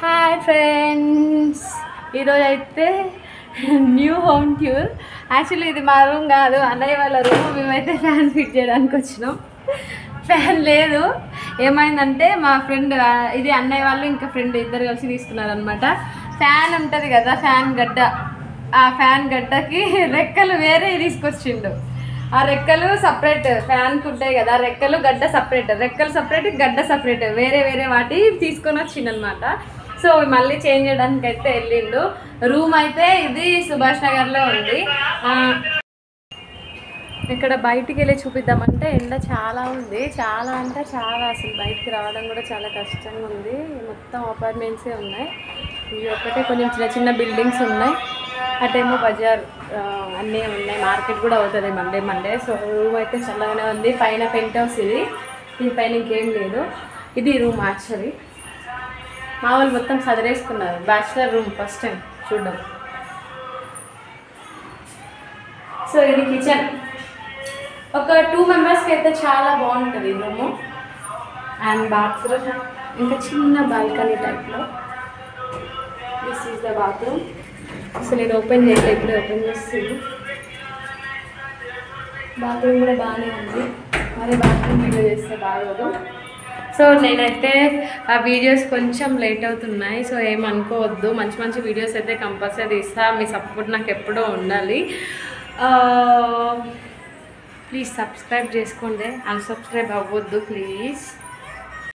Hi friends, ఈరోజు అయితే new home tour. Actually ఇది మా రూమ్ కాదు, అన్నయ్య వాళ్ళ రూమ్. మేమైతే ఫ్యాన్ ఫిట్ చేయడానికి వచ్చినాం. ఫ్యాన్ లేదు. ఏమైందంటే మా ఫ్రెండ్, ఇది అన్నయ్య వాళ్ళు ఇంకా ఫ్రెండ్ ఇద్దరు కలిసి తీసుకున్నారనమాట. ఫ్యాన్ ఉంటుంది కదా, ఫ్యాన్ గడ్డ, ఆ ఫ్యాన్ గడ్డకి రెక్కలు వేరే తీసుకొచ్చిండు. ఆ రెక్కలు సపరేట్, ఫ్యాన్కి ఉంటాయి కదా రెక్కలు, గడ్డ సపరేట్, రెక్కలు సపరేట్, గడ్డ సపరేట్, వేరే వేరే వాటి తీసుకొని వచ్చిండనమాట. సో మళ్ళీ చేంజ్ చేయడానికి అయితే వెళ్ళిండు. రూమ్ అయితే ఇది సుభాష్ నగర్లో ఉంది. ఇక్కడ బయటికి వెళ్ళి చూపిద్దామంటే ఎండ చాలా ఉంది, చాలా అంటే చాలా, అసలు బయటికి రావడం కూడా చాలా కష్టంగా ఉంది. మొత్తం అపార్ట్మెంట్సే ఉన్నాయి. ఇవి ఒకటే కొంచెం చిన్న చిన్న బిల్డింగ్స్ ఉన్నాయి. అటేమో బజార్ అన్నీ ఉన్నాయి, మార్కెట్ కూడా అవుతుంది మండే. సో రూమ్ అయితే చల్లగానే ఉంది. పైన పెంట్ హౌస్ ఇది, దీనిపైన ఇంకేం లేదు. ఇది రూమ్ యాక్చువల్లీ. మా వాళ్ళు మొత్తం సదిరేసుకున్నారు. బ్యాచిలర్ రూమ్ ఫస్ట్ టైం చూడడం. సో ఇది కిచెన్. ఒక 2 మెంబర్స్కి అయితే చాలా బాగుంటుంది ఈ రూము. అండ్ బాత్రూమ్ ఇంకా చిన్న బాల్కనీ టైప్లో. This is the bathroom. అసలు నేను ఓపెన్ చేయలేదు, ఇప్పుడే ఓపెన్ చేస్తుంది. బాత్రూమ్ కూడా బాగానే ఉంది. మరి బాత్రూమ్ వీడియో చేస్తే బాగోదు. సో నేనైతే ఆ వీడియోస్ కొంచెం లేట్ అవుతున్నాయి, సో ఏమనుకోవద్దు. మంచి మంచి వీడియోస్ అయితే కంపల్సరీ తీస్తా. మీ సపోర్ట్ నాకు ఎప్పుడూ ఉండాలి. ప్లీజ్ సబ్స్క్రైబ్ చేసుకోండి, అన్సబ్స్క్రైబ్ అవ్వద్దు ప్లీజ్.